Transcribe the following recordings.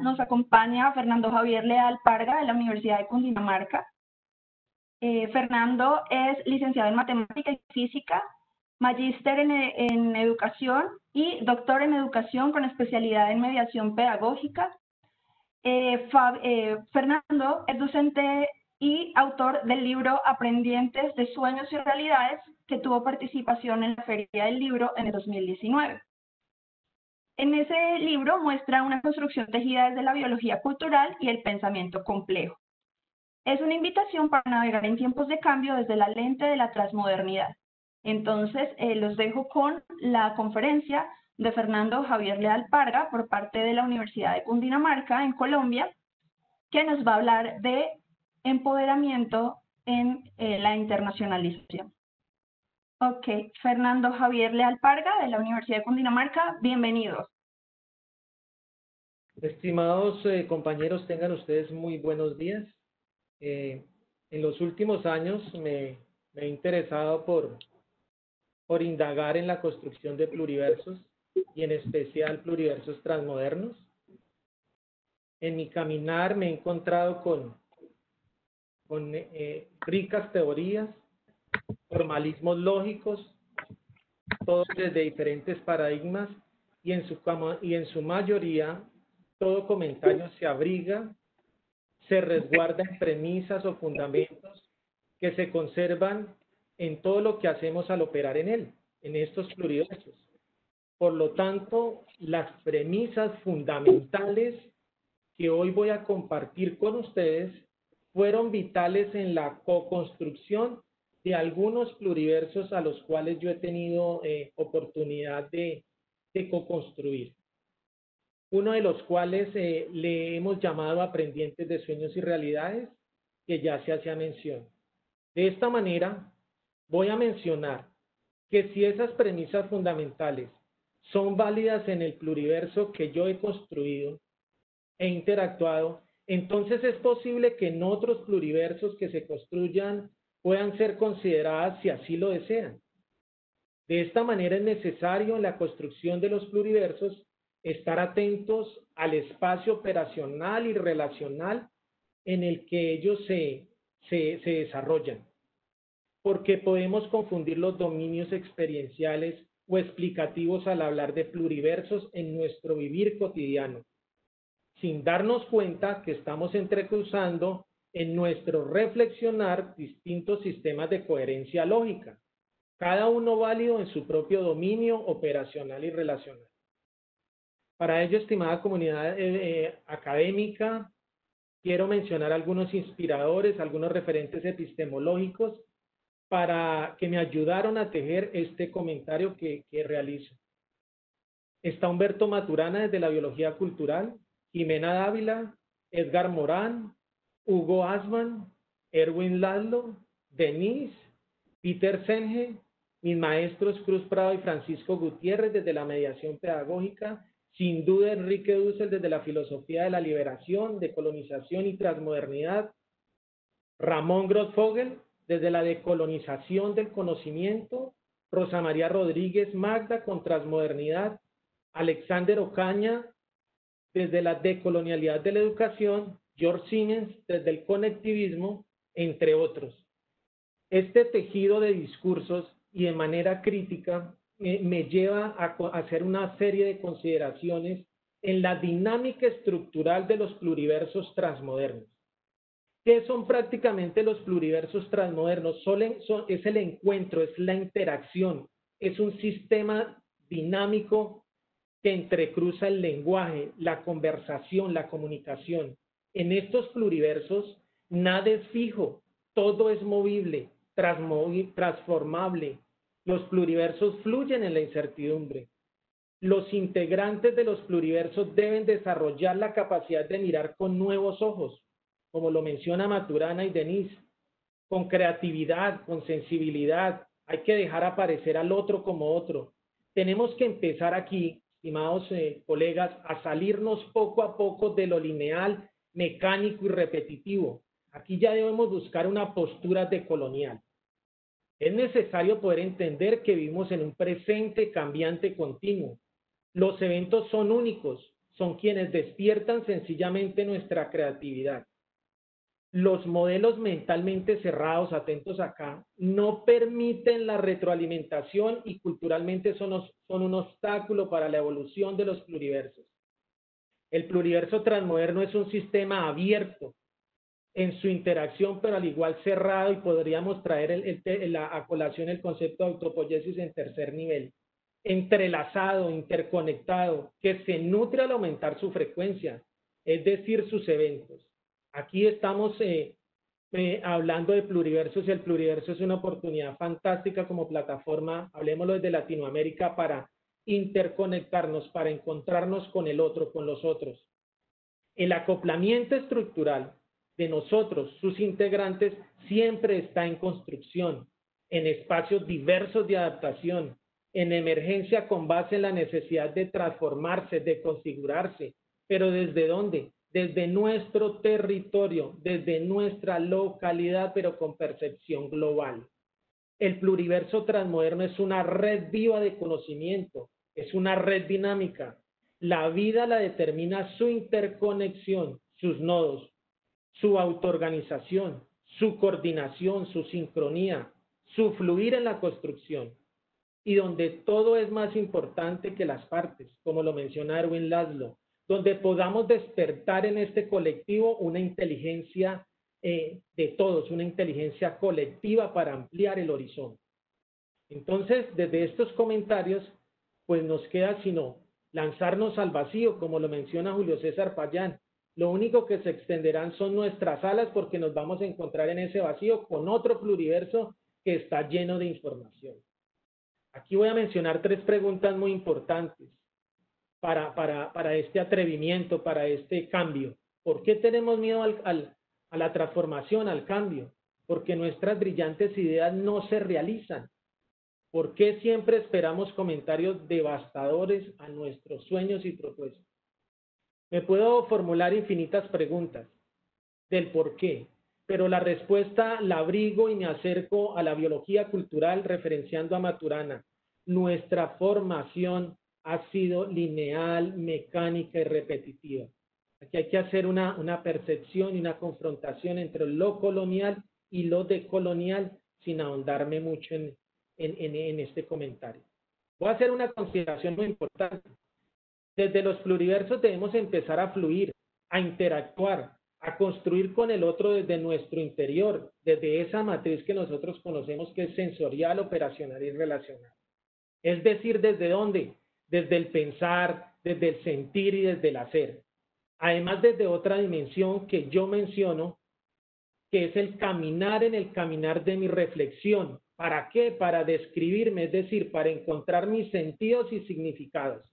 nos acompaña Fernando Javier Leal Parga de la Universidad de Cundinamarca. Fernando es licenciado en Matemática y Física, magíster en Educación y doctor en Educación con especialidad en Mediación Pedagógica. Fernando es docente y autor del libro Aprendientes de Sueños y Realidades, que tuvo participación en la Feria del Libro en el 2019. En ese libro muestra una construcción tejida desde la biología cultural y el pensamiento complejo. Es una invitación para navegar en tiempos de cambio desde la lente de la transmodernidad. Entonces, los dejo con la conferencia de Fernando Javier Leal Parga por parte de la Universidad de Cundinamarca en Colombia, que nos va a hablar de empoderamiento en la internacionalización. Ok, Fernando Javier Leal Parga de la Universidad de Cundinamarca, bienvenidos. Estimados compañeros, tengan ustedes muy buenos días. En los últimos años me he interesado por indagar en la construcción de pluriversos y en especial pluriversos transmodernos. En mi caminar me he encontrado con ricas teorías, formalismos lógicos, todos desde diferentes paradigmas y en su mayoría todo comentario se abriga, se resguarda en premisas o fundamentos que se conservan en todo lo que hacemos al operar en él, en estos pluriversos. Por lo tanto, las premisas fundamentales que hoy voy a compartir con ustedes fueron vitales en la co-construcción de algunos pluriversos a los cuales yo he tenido oportunidad de co-construir. Uno de los cuales le hemos llamado Aprendientes de Sueños y Realidades, que ya se hacía mención. De esta manera, voy a mencionar que si esas premisas fundamentales son válidas en el pluriverso que yo he construido e interactuado, entonces es posible que en otros pluriversos que se construyan puedan ser consideradas si así lo desean. De esta manera es necesario en la construcción de los pluriversos estar atentos al espacio operacional y relacional en el que ellos se desarrollan, porque podemos confundir los dominios experienciales o explicativos al hablar de pluriversos en nuestro vivir cotidiano, sin darnos cuenta que estamos entrecruzando en nuestro reflexionar distintos sistemas de coherencia lógica, cada uno válido en su propio dominio operacional y relacional. Para ello, estimada comunidad académica, quiero mencionar algunos inspiradores, algunos referentes epistemológicos para que me ayudaron a tejer este comentario que realizo. Está Humberto Maturana desde la biología cultural, Jimena Dávila, Edgar Morán, Hugo Asman, Erwin Laszlo, Denise, Peter Senge, mis maestros Cruz Prado y Francisco Gutiérrez desde la mediación pedagógica, sin duda Enrique Dussel desde la filosofía de la liberación, decolonización y transmodernidad, Ramón Grossfogel desde la decolonización del conocimiento, Rosa María Rodríguez Magda con transmodernidad, Alexander Ocaña desde la decolonialidad de la educación, George Siemens desde el conectivismo, entre otros. Este tejido de discursos y de manera crítica me lleva a hacer una serie de consideraciones en la dinámica estructural de los pluriversos transmodernos. ¿Qué son prácticamente los pluriversos transmodernos? Es el encuentro, es la interacción, es un sistema dinámico que entrecruza el lenguaje, la conversación, la comunicación. En estos pluriversos, nada es fijo, todo es movible, transformable. Los pluriversos fluyen en la incertidumbre. Los integrantes de los pluriversos deben desarrollar la capacidad de mirar con nuevos ojos, como lo menciona Maturana y Denise, con creatividad, con sensibilidad. Hay que dejar aparecer al otro como otro. Tenemos que empezar aquí, estimados colegas, a salirnos poco a poco de lo lineal, mecánico y repetitivo. Aquí ya debemos buscar una postura decolonial. Es necesario poder entender que vivimos en un presente cambiante continuo. Los eventos son únicos, son quienes despiertan sencillamente nuestra creatividad. Los modelos mentalmente cerrados, atentos acá, no permiten la retroalimentación y culturalmente son un obstáculo para la evolución de los pluriversos. El pluriverso transmoderno es un sistema abierto en su interacción, pero al igual cerrado, y podríamos traer a colación el concepto de autopoiesis en tercer nivel. Entrelazado, interconectado, que se nutre al aumentar su frecuencia, es decir, sus eventos. Aquí estamos hablando de pluriversos y el pluriverso es una oportunidad fantástica como plataforma, hablemoslo desde Latinoamérica, para interconectarnos, para encontrarnos con el otro, con los otros. El acoplamiento estructural de nosotros, sus integrantes, siempre está en construcción, en espacios diversos de adaptación, en emergencia con base en la necesidad de transformarse, de configurarse. ¿Pero desde dónde? Desde nuestro territorio, desde nuestra localidad, pero con percepción global. El pluriverso transmoderno es una red viva de conocimiento, es una red dinámica. La vida la determina su interconexión, sus nodos, su autoorganización, su coordinación, su sincronía, su fluir en la construcción. Y donde todo es más importante que las partes, como lo menciona Erwin Laszlo, donde podamos despertar en este colectivo una inteligencia de todos, una inteligencia colectiva para ampliar el horizonte. Entonces, desde estos comentarios, pues nos queda sino lanzarnos al vacío, como lo menciona Julio César Payán. Lo único que se extenderán son nuestras alas porque nos vamos a encontrar en ese vacío con otro pluriverso que está lleno de información. Aquí voy a mencionar 3 preguntas muy importantes para este atrevimiento, para este cambio. ¿Por qué tenemos miedo a la transformación, al cambio? Porque nuestras brillantes ideas no se realizan. ¿Por qué siempre esperamos comentarios devastadores a nuestros sueños y propuestas? Me puedo formular infinitas preguntas del por qué, pero la respuesta la abrigo y me acerco a la biología cultural referenciando a Maturana. Nuestra formación ha sido lineal, mecánica y repetitiva. Aquí hay que hacer una percepción y una confrontación entre lo colonial y lo decolonial sin ahondarme mucho en este comentario. Voy a hacer una consideración muy importante. Desde los pluriversos debemos empezar a fluir, a interactuar, a construir con el otro desde nuestro interior, desde esa matriz que nosotros conocemos que es sensorial, operacional y relacional. Es decir, ¿desde dónde? Desde el pensar, desde el sentir y desde el hacer. Además, desde otra dimensión que yo menciono, que es el caminar en el caminar de mi reflexión. ¿Para qué? Para describirme, es decir, para encontrar mis sentidos y significados.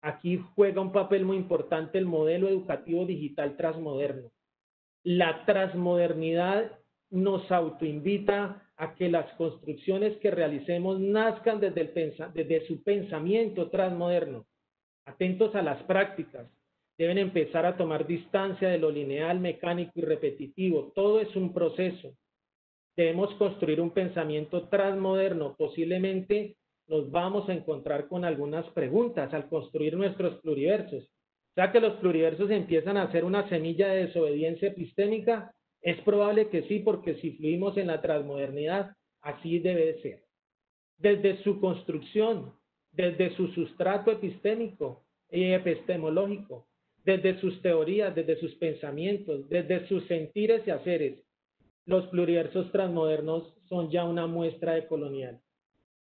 Aquí juega un papel muy importante el modelo educativo digital transmoderno. La transmodernidad nos autoinvita a que las construcciones que realicemos nazcan desde su pensamiento transmoderno. Atentos a las prácticas. Deben empezar a tomar distancia de lo lineal, mecánico y repetitivo. Todo es un proceso. Debemos construir un pensamiento transmoderno. Posiblemente nos vamos a encontrar con algunas preguntas al construir nuestros pluriversos. O sea que los pluriversos empiezan a ser una semilla de desobediencia epistémica. Es probable que sí, porque si fluimos en la transmodernidad, así debe ser. Desde su construcción, desde su sustrato epistémico y epistemológico, desde sus teorías, desde sus pensamientos, desde sus sentires y haceres, los pluriversos transmodernos son ya una muestra de colonial.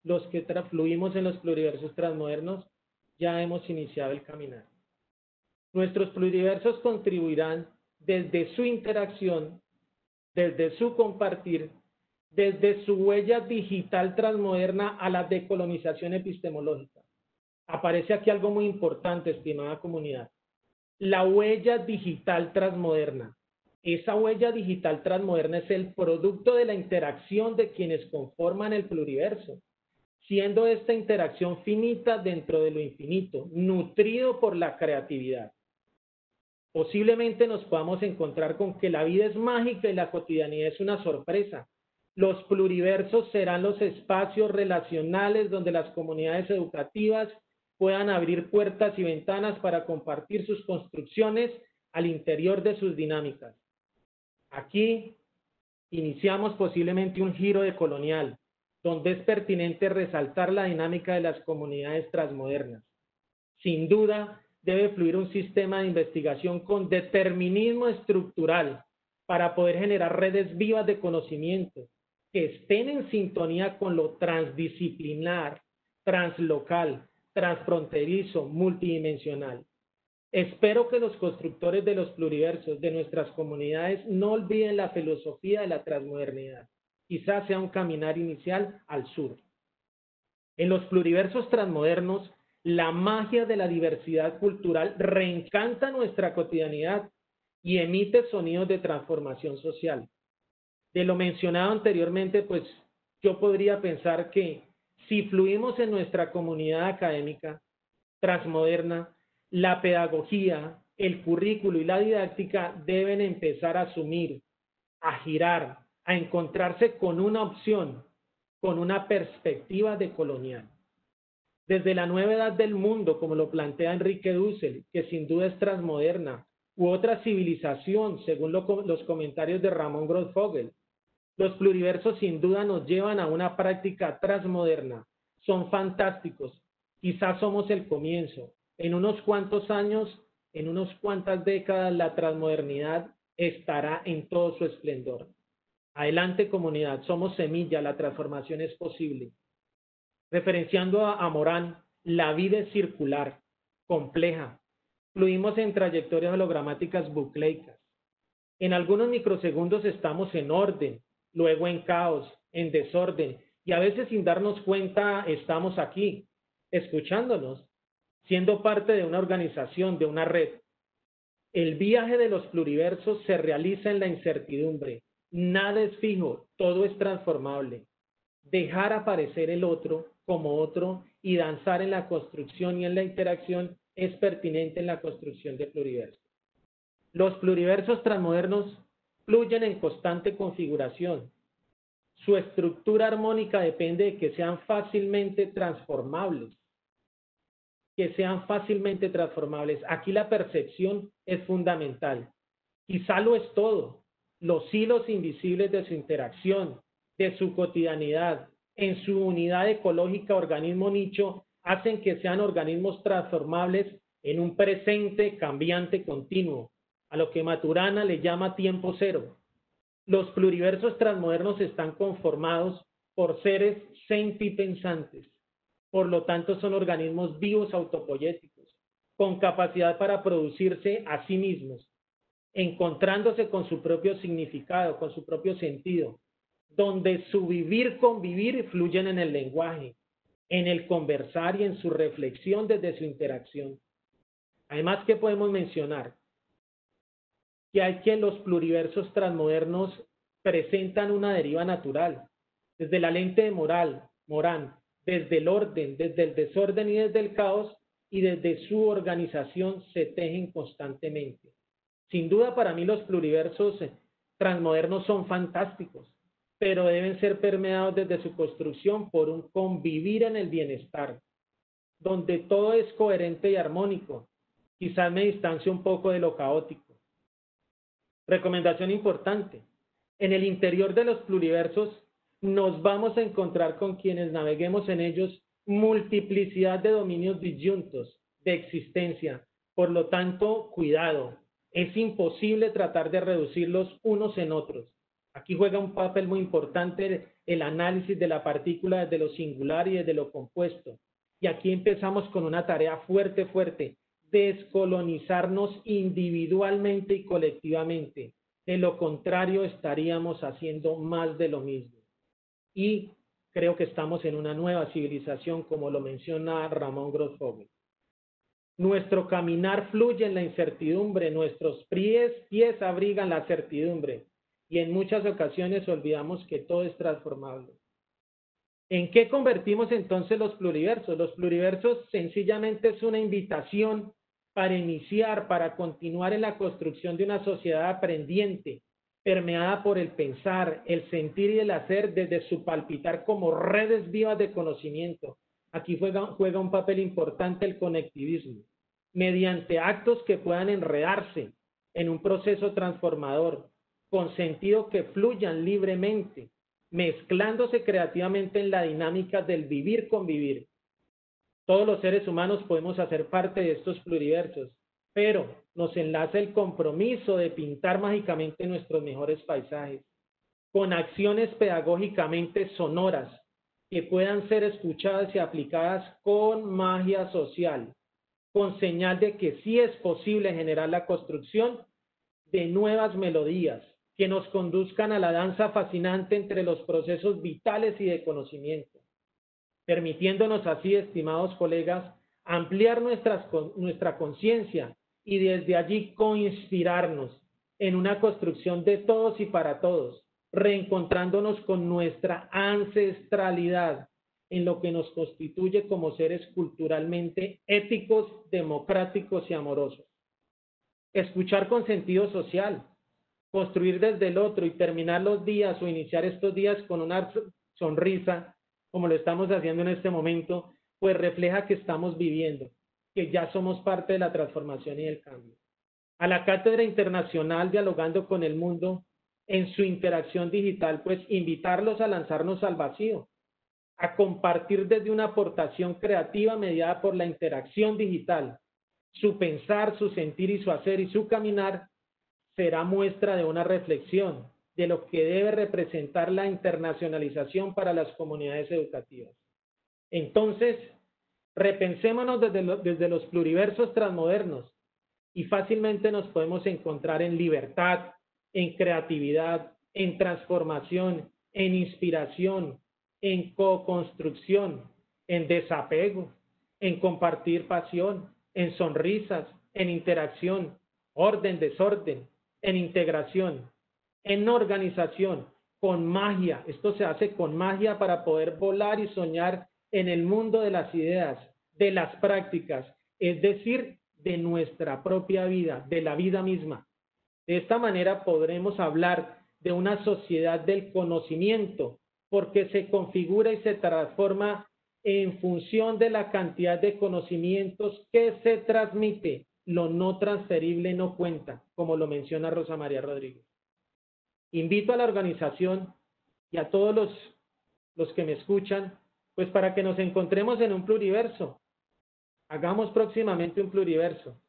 Los que fluimos en los pluriversos transmodernos ya hemos iniciado el caminar. Nuestros pluriversos contribuirán desde su interacción, desde su compartir, desde su huella digital transmoderna a la decolonización epistemológica. Aparece aquí algo muy importante, estimada comunidad. La huella digital transmoderna. Esa huella digital transmoderna es el producto de la interacción de quienes conforman el pluriverso, siendo esta interacción finita dentro de lo infinito, nutrido por la creatividad. Posiblemente nos podamos encontrar con que la vida es mágica y la cotidianidad es una sorpresa. Los pluriversos serán los espacios relacionales donde las comunidades educativas puedan abrir puertas y ventanas para compartir sus construcciones al interior de sus dinámicas. Aquí iniciamos posiblemente un giro decolonial, donde es pertinente resaltar la dinámica de las comunidades transmodernas. Sin duda, debe fluir un sistema de investigación con determinismo estructural para poder generar redes vivas de conocimiento que estén en sintonía con lo transdisciplinar, translocal, transfronterizo, multidimensional. Espero que los constructores de los pluriversos de nuestras comunidades no olviden la filosofía de la transmodernidad. Quizás sea un caminar inicial al sur. En los pluriversos transmodernos, la magia de la diversidad cultural reencanta nuestra cotidianidad y emite sonidos de transformación social. De lo mencionado anteriormente, pues yo podría pensar que si fluimos en nuestra comunidad académica transmoderna, la pedagogía, el currículo y la didáctica deben empezar a asumir, a girar, a encontrarse con una opción, con una perspectiva decolonial. Desde la nueva edad del mundo, como lo plantea Enrique Dussel, que sin duda es transmoderna, u otra civilización, según los comentarios de Ramón Grossfogel, los pluriversos sin duda nos llevan a una práctica transmoderna. Son fantásticos. Quizás somos el comienzo. En unos cuantos años, en unas cuantas décadas, la transmodernidad estará en todo su esplendor. Adelante, comunidad. Somos semilla. La transformación es posible. Referenciando a Morán, la vida es circular, compleja. Fluimos en trayectorias hologramáticas bucleicas. En algunos microsegundos estamos en orden, luego en caos, en desorden, y a veces sin darnos cuenta estamos aquí, escuchándonos, siendo parte de una organización, de una red. El viaje de los pluriversos se realiza en la incertidumbre. Nada es fijo, todo es transformable. Dejar aparecer el otro como otro y danzar en la construcción y en la interacción es pertinente en la construcción de pluriversos. Los pluriversos transmodernos fluyen en constante configuración. Su estructura armónica depende de que sean fácilmente transformables. Aquí la percepción es fundamental. Quizá lo es todo. Los hilos invisibles de su interacción, de su cotidianidad, en su unidad ecológica organismo nicho, hacen que sean organismos transformables en un presente cambiante continuo, a lo que Maturana le llama tiempo cero. Los pluriversos transmodernos están conformados por seres sentipensantes, por lo tanto son organismos vivos autopoyéticos, con capacidad para producirse a sí mismos, encontrándose con su propio significado, con su propio sentido, donde su vivir, convivir fluyen en el lenguaje, en el conversar y en su reflexión desde su interacción. Además, ¿qué podemos mencionar? Que hay que los pluriversos transmodernos presentan una deriva natural, desde la lente de Morán, desde el orden, desde el desorden y desde el caos, y desde su organización se tejen constantemente. Sin duda, para mí los pluriversos transmodernos son fantásticos, pero deben ser permeados desde su construcción por un convivir en el bienestar, donde todo es coherente y armónico. Quizás me distancie un poco de lo caótico. Recomendación importante. En el interior de los pluriversos nos vamos a encontrar con quienes naveguemos en ellos multiplicidad de dominios disyuntos de existencia. Por lo tanto, cuidado. Es imposible tratar de reducirlos unos en otros. Aquí juega un papel muy importante el análisis de la partícula desde lo singular y desde lo compuesto. Y aquí empezamos con una tarea fuerte, descolonizarnos individualmente y colectivamente. De lo contrario, estaríamos haciendo más de lo mismo. Y creo que estamos en una nueva civilización, como lo menciona Ramón Grossfogel. Nuestro caminar fluye en la incertidumbre, nuestros pies abrigan la certidumbre, y en muchas ocasiones olvidamos que todo es transformable. ¿En qué convertimos entonces los pluriversos? Los pluriversos sencillamente es una invitación para iniciar, para continuar en la construcción de una sociedad aprendiente, permeada por el pensar, el sentir y el hacer desde su palpitar como redes vivas de conocimiento, Aquí juega un papel importante el conectivismo, mediante actos que puedan enredarse en un proceso transformador, con sentido que fluyan libremente, mezclándose creativamente en la dinámica del vivir-convivir. Todos los seres humanos podemos hacer parte de estos pluriversos, pero nos enlaza el compromiso de pintar mágicamente nuestros mejores paisajes, con acciones pedagógicamente sonoras que puedan ser escuchadas y aplicadas con magia social, con señal de que sí es posible generar la construcción de nuevas melodías que nos conduzcan a la danza fascinante entre los procesos vitales y de conocimiento, permitiéndonos así, estimados colegas, ampliar nuestra conciencia y desde allí coinspirarnos en una construcción de todos y para todos, reencontrándonos con nuestra ancestralidad en lo que nos constituye como seres culturalmente éticos, democráticos y amorosos. Escuchar con sentido social, construir desde el otro y terminar los días o iniciar estos días con una sonrisa, como lo estamos haciendo en este momento, pues refleja que estamos viviendo, que ya somos parte de la transformación y del cambio. A la Cátedra Internacional Dialogando con el Mundo, en su interacción digital, pues invitarlos a lanzarnos al vacío, a compartir desde una aportación creativa mediada por la interacción digital. Su pensar, su sentir y su hacer y su caminar será muestra de una reflexión de lo que debe representar la internacionalización para las comunidades educativas. Entonces, repensémonos desde los pluriversos transmodernos y fácilmente nos podemos encontrar en libertad, en creatividad, en transformación, en inspiración, en co-construcción, en desapego, en compartir pasión, en sonrisas, en interacción, orden, desorden, en integración, en organización, con magia. Esto se hace con magia para poder volar y soñar en el mundo de las ideas, de las prácticas, es decir, de nuestra propia vida, de la vida misma. De esta manera podremos hablar de una sociedad del conocimiento, porque se configura y se transforma en función de la cantidad de conocimientos que se transmite. Lo no transferible no cuenta, como lo menciona Rosa María Rodríguez. Invito a la organización y a todos los que me escuchan, pues para que nos encontremos en un pluriverso. Hagamos próximamente un pluriverso,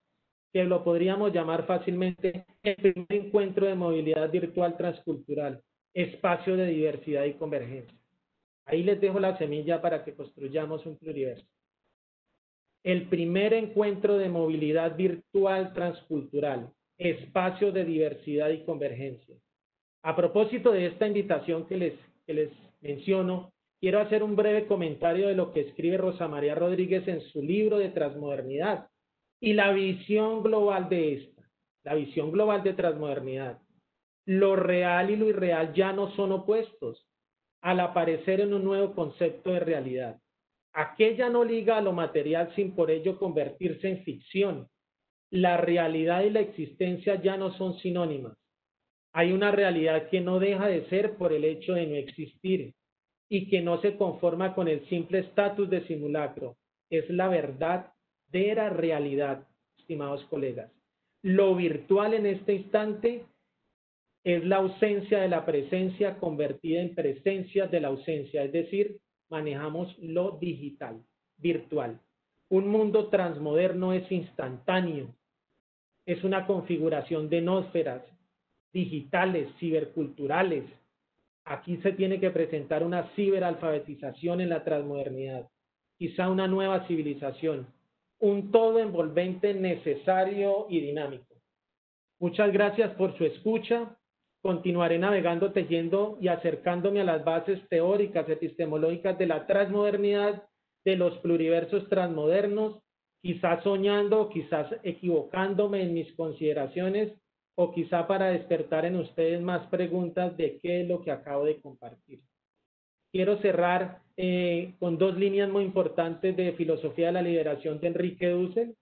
que lo podríamos llamar fácilmente el primer encuentro de movilidad virtual transcultural, espacio de diversidad y convergencia. Ahí les dejo la semilla para que construyamos un pluriverso. El primer encuentro de movilidad virtual transcultural, espacio de diversidad y convergencia. A propósito de esta invitación que les menciono, quiero hacer un breve comentario de lo que escribe Rosa María Rodríguez en su libro de Transmodernidad y la visión global de esta, la visión global de transmodernidad. Lo real y lo irreal ya no son opuestos al aparecer en un nuevo concepto de realidad. Aquella no liga a lo material sin por ello convertirse en ficción. La realidad y la existencia ya no son sinónimas. Hay una realidad que no deja de ser por el hecho de no existir y que no se conforma con el simple estatus de simulacro. Es la verdadera realidad, estimados colegas. Lo virtual en este instante es la ausencia de la presencia convertida en presencia de la ausencia, es decir, manejamos lo digital, virtual. Un mundo transmoderno es instantáneo, es una configuración de nosferas digitales, ciberculturales. Aquí se tiene que presentar una ciberalfabetización en la transmodernidad, quizá una nueva civilización, un todo envolvente necesario y dinámico. Muchas gracias por su escucha. Continuaré navegando, tejiendo y acercándome a las bases teóricas, epistemológicas de la transmodernidad, de los pluriversos transmodernos, quizás soñando, quizás equivocándome en mis consideraciones, o quizá para despertar en ustedes más preguntas de qué es lo que acabo de compartir. Quiero cerrar con dos líneas muy importantes de Filosofía de la Liberación de Enrique Dussel,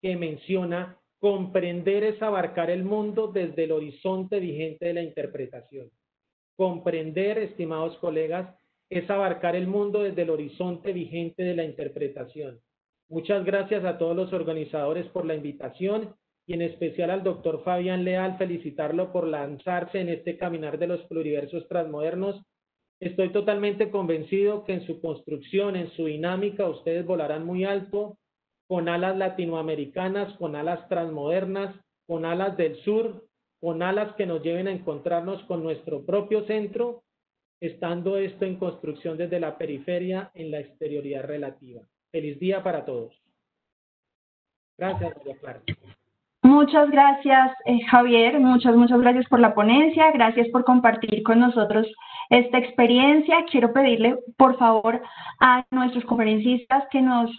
que menciona: comprender es abarcar el mundo desde el horizonte vigente de la interpretación. Comprender, estimados colegas, es abarcar el mundo desde el horizonte vigente de la interpretación. Muchas gracias a todos los organizadores por la invitación y en especial al doctor Fabián Leal, felicitarlo por lanzarse en este caminar de los pluriversos transmodernos. Estoy totalmente convencido que en su construcción, en su dinámica, ustedes volarán muy alto, con alas latinoamericanas, con alas transmodernas, con alas del sur, con alas que nos lleven a encontrarnos con nuestro propio centro, estando esto en construcción desde la periferia en la exterioridad relativa. Feliz día para todos. Gracias, María Clara. Muchas gracias, Javier. Muchas gracias por la ponencia. Gracias por compartir con nosotros esta experiencia. Quiero pedirle, por favor, a nuestros conferencistas que nos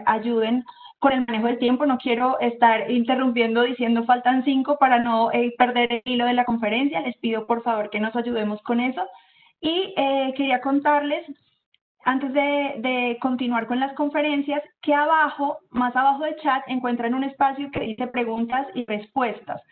ayuden con el manejo del tiempo. No quiero estar interrumpiendo diciendo faltan 5 para no perder el hilo de la conferencia. Les pido, por favor, que nos ayudemos con eso. Y quería contarles, antes de continuar con las conferencias, que abajo, más abajo del chat, encuentran un espacio que dice preguntas y respuestas.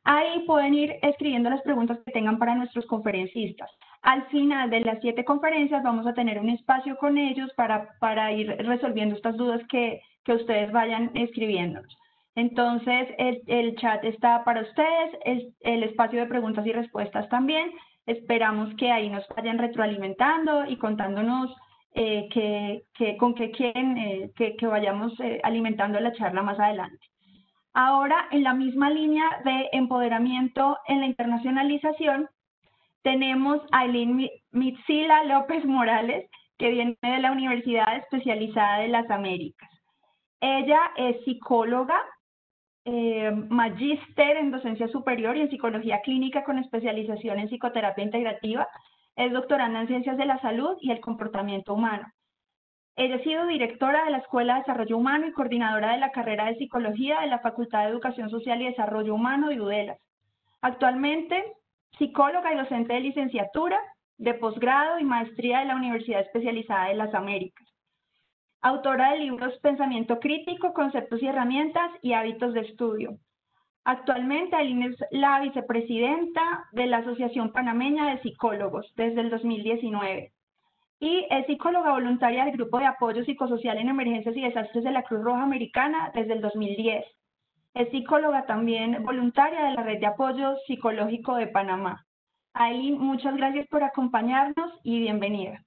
Ahí pueden ir escribiendo las preguntas que tengan para nuestros conferencistas. Al final de las 7 conferencias vamos a tener un espacio con ellos para ir resolviendo estas dudas que ustedes vayan escribiéndonos. Entonces, el chat está para ustedes, el espacio de preguntas y respuestas también. Esperamos que ahí nos vayan retroalimentando y contándonos con qué quieren que vayamos alimentando la charla más adelante. Ahora, en la misma línea de empoderamiento en la internacionalización, tenemos a Aileen Mitzila López Morales, que viene de la Universidad Especializada de las Américas. Ella es psicóloga, magíster en docencia superior y en psicología clínica con especialización en psicoterapia integrativa. Es doctoranda en ciencias de la salud y el comportamiento humano. Ella ha sido directora de la Escuela de Desarrollo Humano y coordinadora de la carrera de Psicología de la Facultad de Educación Social y Desarrollo Humano de UDELAS. Actualmente, psicóloga y docente de licenciatura, de posgrado y maestría de la Universidad Especializada de las Américas. Autora de libros Pensamiento Crítico, Conceptos y Herramientas y Hábitos de Estudio. Actualmente, Aileen es la vicepresidenta de la Asociación Panameña de Psicólogos desde el 2019 y es psicóloga voluntaria del Grupo de Apoyo Psicosocial en Emergencias y Desastres de la Cruz Roja Americana desde el 2010. Es psicóloga también voluntaria de la Red de Apoyo Psicológico de Panamá. Aileen, muchas gracias por acompañarnos y bienvenida.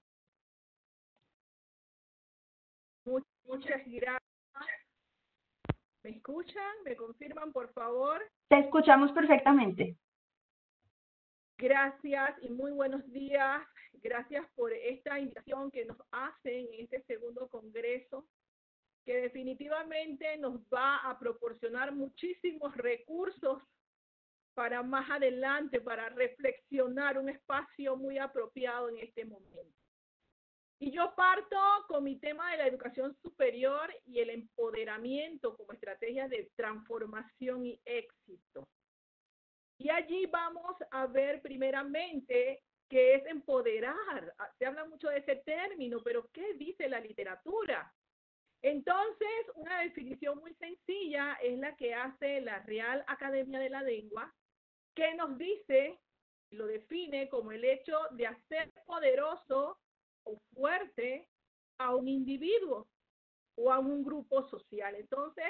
Muchas gracias. ¿Me escuchan? ¿Me confirman, por favor? Te escuchamos perfectamente. Gracias y muy buenos días. Gracias por esta invitación que nos hacen en este segundo congreso, que definitivamente nos va a proporcionar muchísimos recursos para más adelante, para reflexionar, un espacio muy apropiado en este momento. Y yo parto con mi tema de la educación superior y el empoderamiento como estrategia de transformación y éxito. Y allí vamos a ver primeramente qué es empoderar. Se habla mucho de ese término, pero ¿qué dice la literatura? Entonces, una definición muy sencilla es la que hace la Real Academia de la Lengua, que nos dice, lo define como el hecho de hacer poderoso o fuerte a un individuo o a un grupo social. Entonces,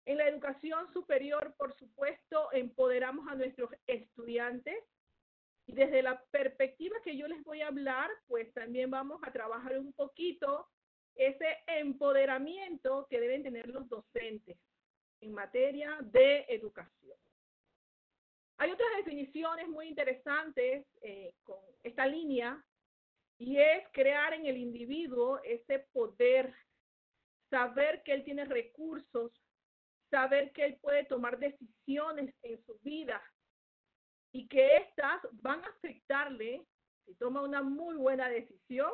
en la educación superior, por supuesto, empoderamos a nuestros estudiantes y desde la perspectiva que yo les voy a hablar, pues también vamos a trabajar un poquito ese empoderamiento que deben tener los docentes en materia de educación. Hay otras definiciones muy interesantes con esta línea, y es crear en el individuo ese poder, saber que él tiene recursos, saber que él puede tomar decisiones en su vida y que éstas van a afectarle, si toma una muy buena decisión,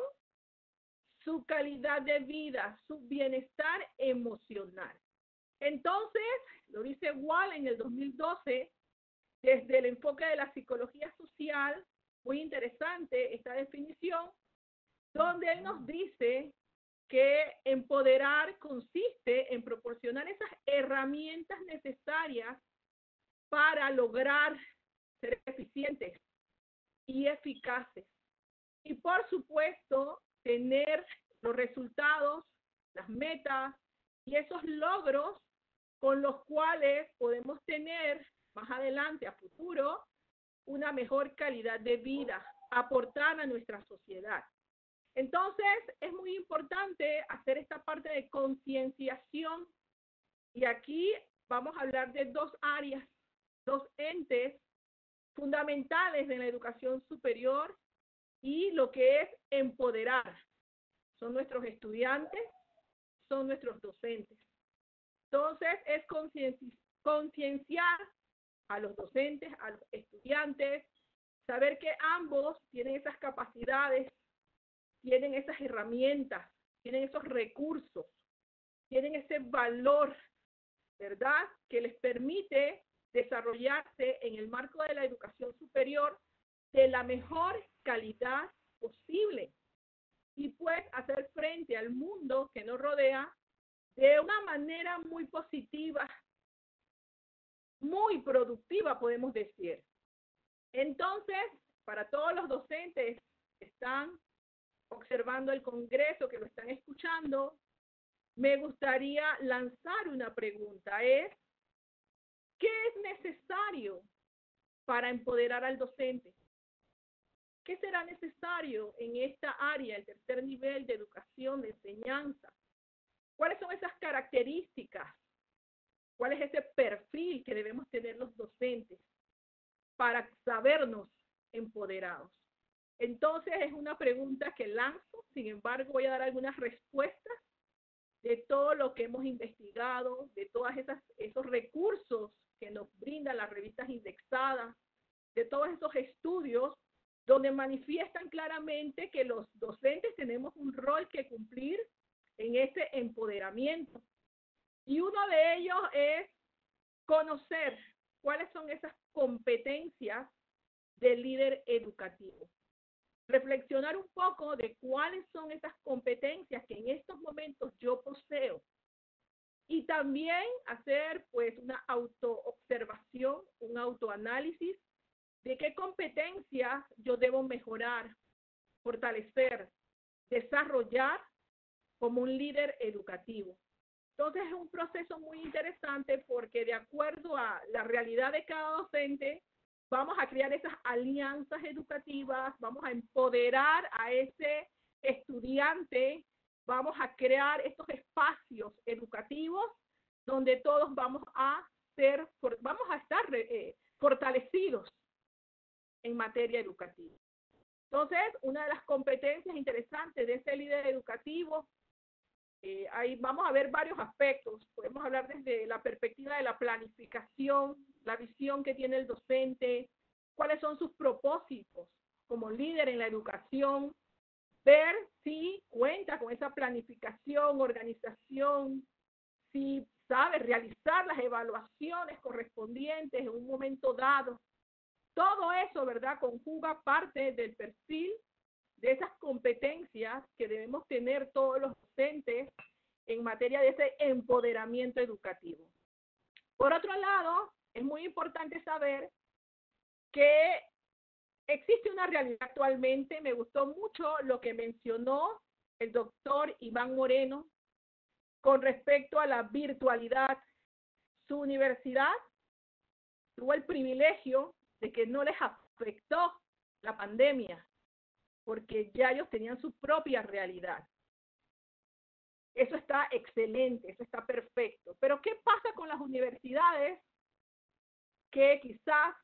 su calidad de vida, su bienestar emocional. Entonces, lo dice Wall en el 2012, desde el enfoque de la psicología social, muy interesante esta definición, donde él nos dice que empoderar consiste en proporcionar esas herramientas necesarias para lograr ser eficientes y eficaces y por supuesto tener los resultados, las metas y esos logros con los cuales podemos tener más adelante, a futuro, una mejor calidad de vida, aportar a nuestra sociedad. Entonces, es muy importante hacer esta parte de concienciación, y aquí vamos a hablar de dos áreas, dos entes fundamentales de la educación superior y lo que es empoderar. Son nuestros estudiantes, son nuestros docentes. Entonces, es concienciar a los docentes, a los estudiantes, saber que ambos tienen esas capacidades, tienen esas herramientas, tienen esos recursos, tienen ese valor, ¿verdad?, que les permite desarrollarse en el marco de la educación superior de la mejor calidad posible y pues hacer frente al mundo que nos rodea de una manera muy positiva, muy productiva, podemos decir. Entonces, para todos los docentes que están observando el Congreso, que lo están escuchando, me gustaría lanzar una pregunta. ¿Qué es necesario para empoderar al docente? ¿Qué será necesario en esta área, el tercer nivel de educación, de enseñanza? ¿Cuáles son esas características? ¿Cuál es ese perfil que debemos tener los docentes para sabernos empoderados? Entonces, es una pregunta que lanzo, sin embargo, voy a dar algunas respuestas de todo lo que hemos investigado, de todos esos recursos que nos brindan las revistas indexadas, de todos esos estudios donde manifiestan claramente que los docentes tenemos un rol que cumplir en ese empoderamiento. Y uno de ellos es conocer cuáles son esas competencias del líder educativo. Reflexionar un poco de cuáles son esas competencias que en estos momentos yo poseo. Y también hacer pues una autoobservación, un autoanálisis de qué competencias yo debo mejorar, fortalecer, desarrollar como un líder educativo. Entonces es un proceso muy interesante porque de acuerdo a la realidad de cada docente, vamos a crear esas alianzas educativas, vamos a empoderar a ese estudiante, vamos a crear estos espacios educativos donde todos vamos a estar fortalecidos en materia educativa. Entonces, una de las competencias interesantes de ese líder educativo, ahí vamos a ver varios aspectos. Podemos hablar desde la perspectiva de la planificación, la visión que tiene el docente, cuáles son sus propósitos como líder en la educación, ver si cuenta con esa planificación, organización, si sabe realizar las evaluaciones correspondientes en un momento dado. Todo eso, ¿verdad?, conjuga parte del perfil de esas competencias que debemos tener todos los docentes en materia de ese empoderamiento educativo. Por otro lado, es muy importante saber que existe una realidad actualmente. Me gustó mucho lo que mencionó el doctor Iván Moreno con respecto a la virtualidad. Su universidad tuvo el privilegio de que no les afectó la pandemia, porque ya ellos tenían su propia realidad. Eso está excelente, eso está perfecto. Pero ¿qué pasa con las universidades que quizás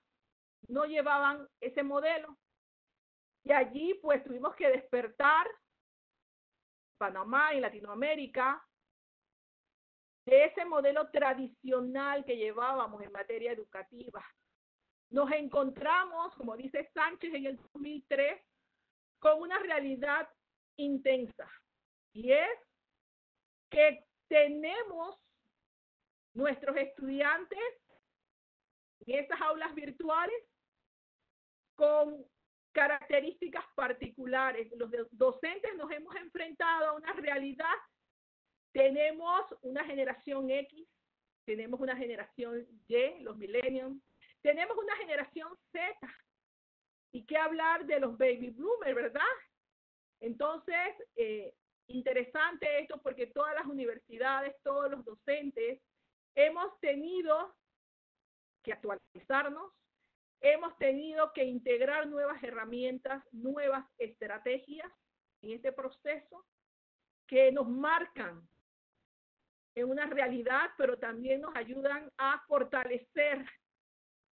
no llevaban ese modelo? Y allí pues tuvimos que despertar, Panamá y Latinoamérica, de ese modelo tradicional que llevábamos en materia educativa. Nos encontramos, como dice Sánchez en el 2003, con una realidad intensa, y es que tenemos nuestros estudiantes en esas aulas virtuales con características particulares. Los docentes nos hemos enfrentado a una realidad. Tenemos una generación X, tenemos una generación Y, los millennials, tenemos una generación Z. ¿Y qué hablar de los baby boomers, verdad? Entonces, interesante esto porque todas las universidades, todos los docentes, hemos tenido que actualizarnos, hemos tenido que integrar nuevas herramientas, nuevas estrategias en este proceso que nos marcan en una realidad, pero también nos ayudan a fortalecer,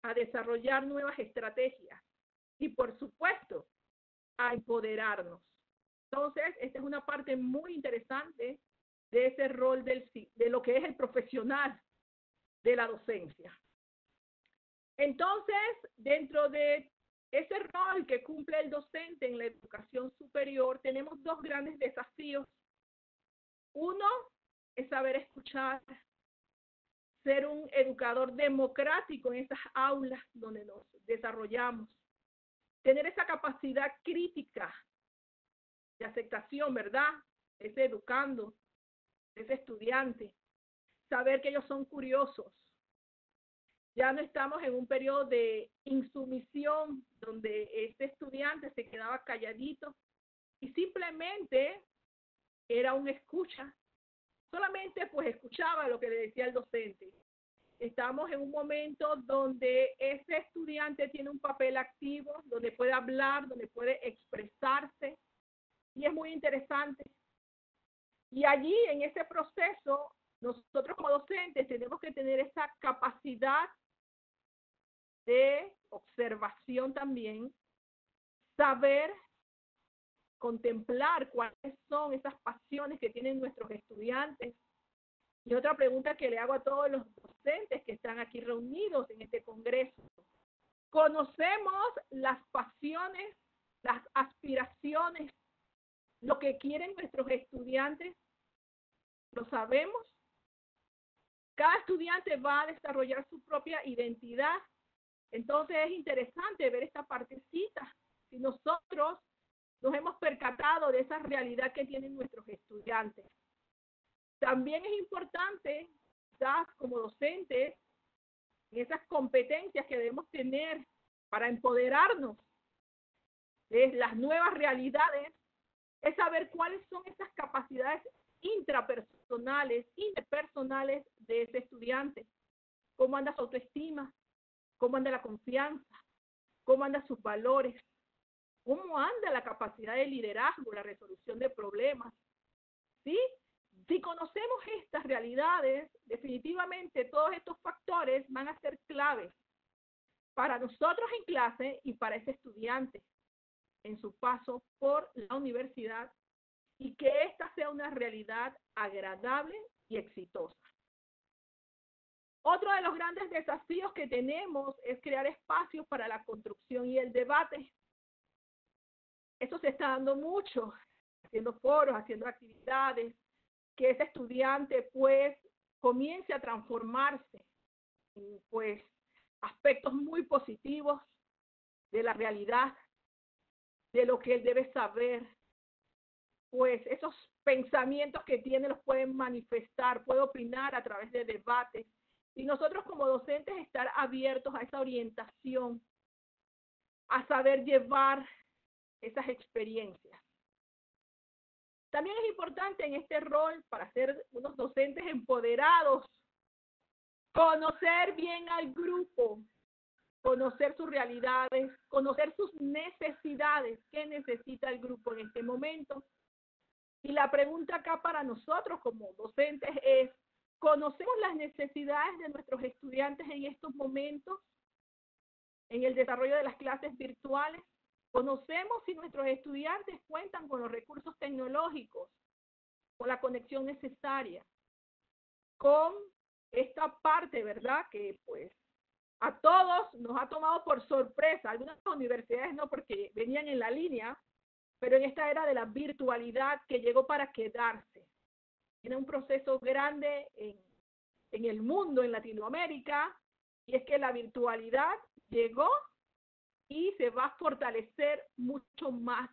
a desarrollar nuevas estrategias y, por supuesto, a empoderarnos. Entonces, esta es una parte muy interesante de ese rol de lo que es el profesional de la docencia. Entonces, dentro de ese rol que cumple el docente en la educación superior, tenemos dos grandes desafíos. Uno es saber escuchar, ser un educador democrático en esas aulas donde nos desarrollamos, tener esa capacidad crítica de aceptación, ¿verdad? Ese educando, ese estudiante, saber que ellos son curiosos. Ya no estamos en un periodo de insumisión donde este estudiante se quedaba calladito y simplemente era un escucha. Solamente pues escuchaba lo que le decía el docente. Estamos en un momento donde ese estudiante tiene un papel activo, donde puede hablar, donde puede expresarse, y es muy interesante. Y allí, en ese proceso, nosotros como docentes tenemos que tener esa capacidad de observación también, saber contemplar cuáles son esas pasiones que tienen nuestros estudiantes. Y otra pregunta que le hago a todos los docentes que están aquí reunidos en este congreso: ¿conocemos las pasiones, las aspiraciones, lo que quieren nuestros estudiantes? ¿Lo sabemos? Cada estudiante va a desarrollar su propia identidad. Entonces es interesante ver esta partecita. Si nosotros nos hemos percatado de esa realidad que tienen nuestros estudiantes. También es importante, quizás como docentes, en esas competencias que debemos tener para empoderarnos de las nuevas realidades, es saber cuáles son esas capacidades intrapersonales, interpersonales de ese estudiante. ¿Cómo anda su autoestima? ¿Cómo anda la confianza? ¿Cómo andan sus valores? ¿Cómo anda la capacidad de liderazgo, la resolución de problemas? ¿Sí? Si conocemos estas realidades, definitivamente todos estos factores van a ser claves para nosotros en clase y para ese estudiante en su paso por la universidad, y que esta sea una realidad agradable y exitosa. Otro de los grandes desafíos que tenemos es crear espacios para la construcción y el debate. Eso se está dando mucho, haciendo foros, haciendo actividades, que ese estudiante pues comience a transformarse en pues aspectos muy positivos de la realidad, de lo que él debe saber. Pues esos pensamientos que tiene los pueden manifestar, puede opinar a través de debates. Y nosotros como docentes estar abiertos a esa orientación, a saber llevar esas experiencias. También es importante en este rol, para ser unos docentes empoderados, conocer bien al grupo, conocer sus realidades, conocer sus necesidades, qué necesita el grupo en este momento. Y la pregunta acá para nosotros como docentes es: ¿conocemos las necesidades de nuestros estudiantes en estos momentos, en el desarrollo de las clases virtuales? ¿Conocemos si nuestros estudiantes cuentan con los recursos tecnológicos, con la conexión necesaria, con esta parte, ¿verdad?, que pues a todos nos ha tomado por sorpresa? Algunas universidades no, porque venían en la línea, pero en esta era de la virtualidad que llegó para quedarse. Tiene un proceso grande en el mundo, en Latinoamérica, y es que la virtualidad llegó y se va a fortalecer mucho más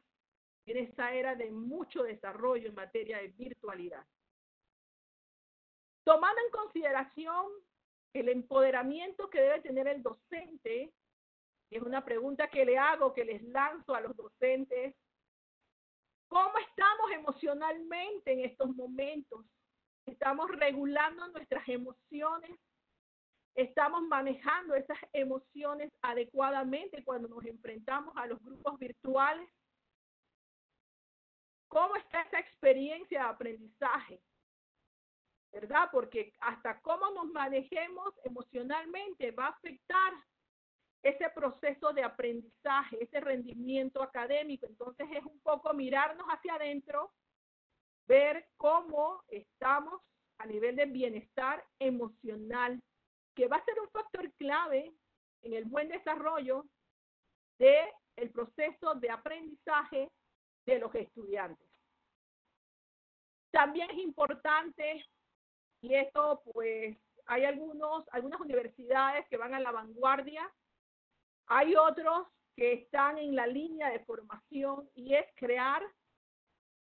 en esta era de mucho desarrollo en materia de virtualidad. Tomando en consideración el empoderamiento que debe tener el docente, y es una pregunta que le hago, que les lanzo a los docentes: ¿Cómo estamos emocionalmente en estos momentos? ¿Estamos regulando nuestras emociones? ¿Estamos manejando esas emociones adecuadamente cuando nos enfrentamos a los grupos virtuales? ¿Cómo está esa experiencia de aprendizaje? ¿Verdad? Porque hasta cómo nos manejemos emocionalmente va a afectar ese proceso de aprendizaje, ese rendimiento académico. Entonces es un poco mirarnos hacia adentro, ver cómo estamos a nivel de bienestar emocional, que va a ser un factor clave en el buen desarrollo del proceso de aprendizaje de los estudiantes. También es importante, y esto pues hay algunas universidades que van a la vanguardia, hay otros que están en la línea de formación, y es crear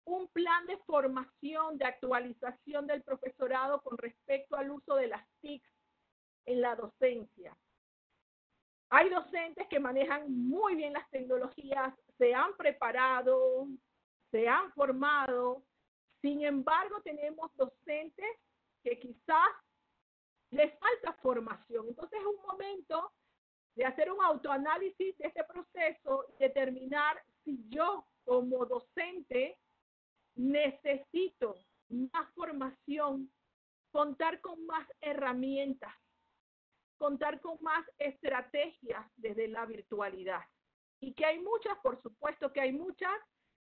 un plan de formación, de actualización del profesorado con respecto al uso de las TIC en la docencia. Hay docentes que manejan muy bien las tecnologías, se han preparado, se han formado. Sin embargo, tenemos docentes que quizás les falta formación. Entonces es un momento de hacer un autoanálisis de este proceso y determinar si yo como docente necesito más formación, contar con más herramientas, contar con más estrategias desde la virtualidad. Y que hay muchas, por supuesto que hay muchas,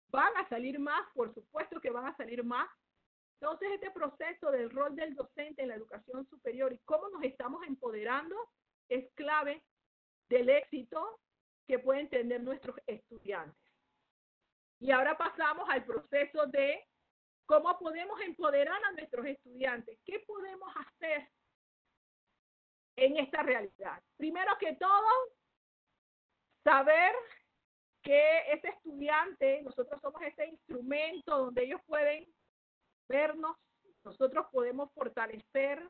van a salir más, por supuesto que van a salir más. Entonces, este proceso del rol del docente en la educación superior y cómo nos estamos empoderando es clave del éxito que pueden tener nuestros estudiantes. Y ahora pasamos al proceso de cómo podemos empoderar a nuestros estudiantes. ¿Qué podemos hacer en esta realidad? Primero que todo, saber que ese estudiante, nosotros somos ese instrumento donde ellos pueden vernos, nosotros podemos fortalecer,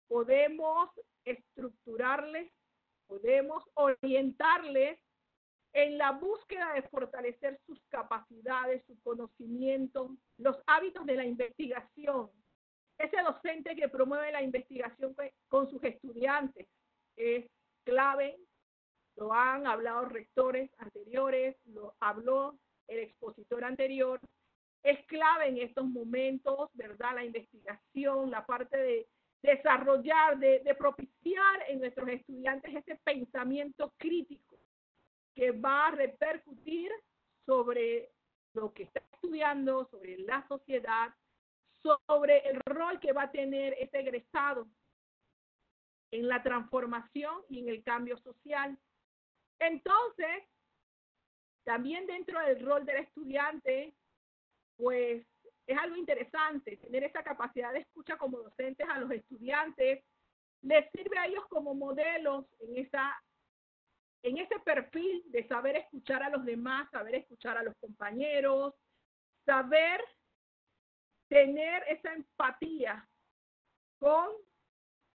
podemos estructurarles, podemos orientarles en la búsqueda de fortalecer sus capacidades, su conocimiento, los hábitos de la investigación. Ese docente que promueve la investigación con sus estudiantes es clave. Lo han hablado rectores anteriores, lo habló el expositor anterior. Es clave en estos momentos, ¿verdad? La investigación, la parte de desarrollar, de propiciar en nuestros estudiantes ese pensamiento crítico que va a repercutir sobre lo que está estudiando, sobre la sociedad, sobre el rol que va a tener ese egresado en la transformación y en el cambio social. Entonces, también dentro del rol del estudiante, pues es algo interesante tener esa capacidad de escucha como docentes a los estudiantes, les sirve a ellos como modelos en ese perfil de saber escuchar a los demás, saber escuchar a los compañeros, saber tener esa empatía con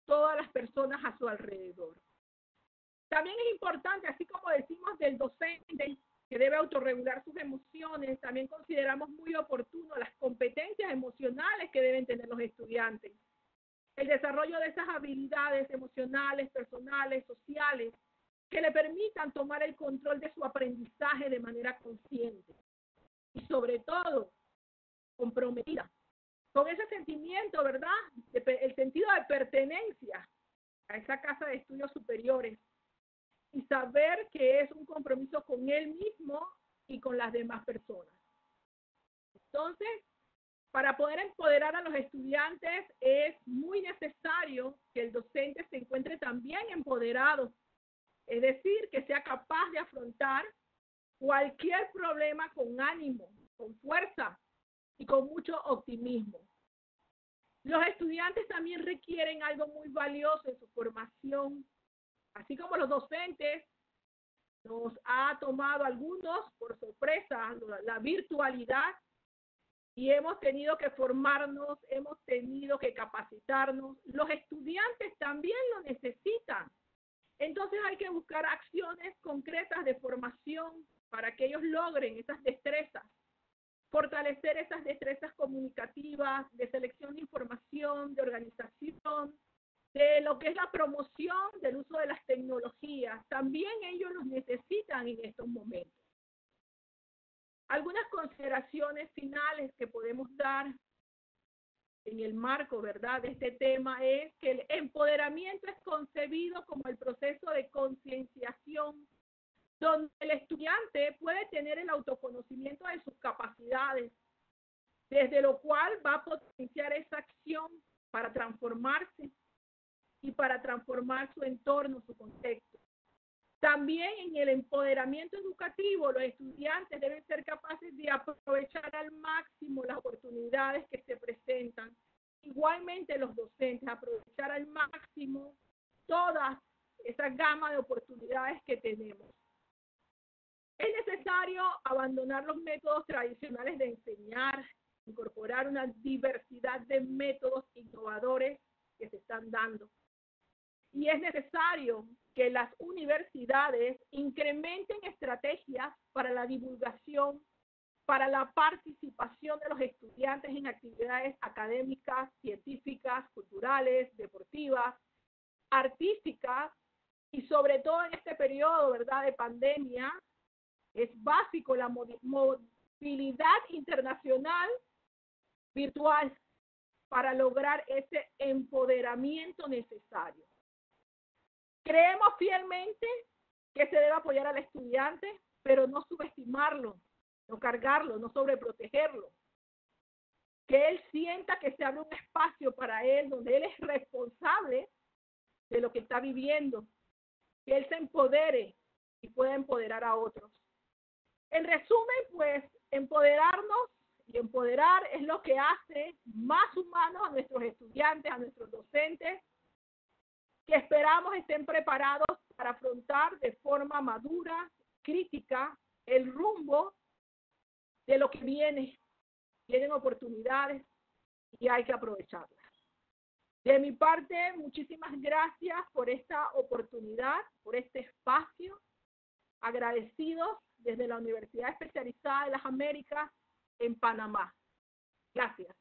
todas las personas a su alrededor. También es importante, así como decimos del docente que debe autorregular sus emociones, también consideramos muy oportuno las competencias emocionales que deben tener los estudiantes. El desarrollo de esas habilidades emocionales, personales, sociales, que le permitan tomar el control de su aprendizaje de manera consciente y sobre todo comprometida con ese sentimiento, ¿verdad? El sentido de pertenencia a esa casa de estudios superiores y saber que es un compromiso con él mismo y con las demás personas. Entonces, para poder empoderar a los estudiantes es muy necesario que el docente se encuentre también empoderado, es decir, que sea capaz de afrontar cualquier problema con ánimo, con fuerza y con mucho optimismo. Los estudiantes también requieren algo muy valioso en su formación, así como los docentes nos ha tomado algunos por sorpresa la virtualidad y hemos tenido que formarnos, hemos tenido que capacitarnos. Los estudiantes también lo necesitan. Entonces hay que buscar acciones concretas de formación para que ellos logren esas destrezas fortalecer esas destrezas comunicativas, de selección de información, de organización, de lo que es la promoción del uso de las tecnologías. También ellos los necesitan en estos momentos. Algunas consideraciones finales que podemos dar en el marco, ¿verdad?, de este tema es que el empoderamiento es concebido como el proceso de concienciación donde el estudiante puede tener el autoconocimiento de sus capacidades, desde lo cual va a potenciar esa acción para transformarse y para transformar su entorno, su contexto. También en el empoderamiento educativo, los estudiantes deben ser capaces de aprovechar al máximo las oportunidades que se presentan. Igualmente los docentes, aprovechar al máximo toda esa gama de oportunidades que tenemos. Es necesario abandonar los métodos tradicionales de enseñar, incorporar una diversidad de métodos innovadores que se están dando. Y es necesario que las universidades incrementen estrategias para la divulgación, para la participación de los estudiantes en actividades académicas, científicas, culturales, deportivas, artísticas, y sobre todo en este periodo, ¿verdad?, de pandemia, es básico la movilidad internacional virtual para lograr ese empoderamiento necesario. Creemos fielmente que se debe apoyar al estudiante, pero no subestimarlo, no cargarlo, no sobreprotegerlo. Que él sienta que se abre un espacio para él donde él es responsable de lo que está viviendo, que él se empodere y pueda empoderar a otros. En resumen, pues, empoderarnos y empoderar es lo que hace más humanos a nuestros estudiantes, a nuestros docentes, que esperamos estén preparados para afrontar de forma madura, crítica, el rumbo de lo que viene. Tienen oportunidades y hay que aprovecharlas. De mi parte, muchísimas gracias por esta oportunidad, por este espacio. Agradecidos desde la Universidad Especializada de las Américas en Panamá. Gracias.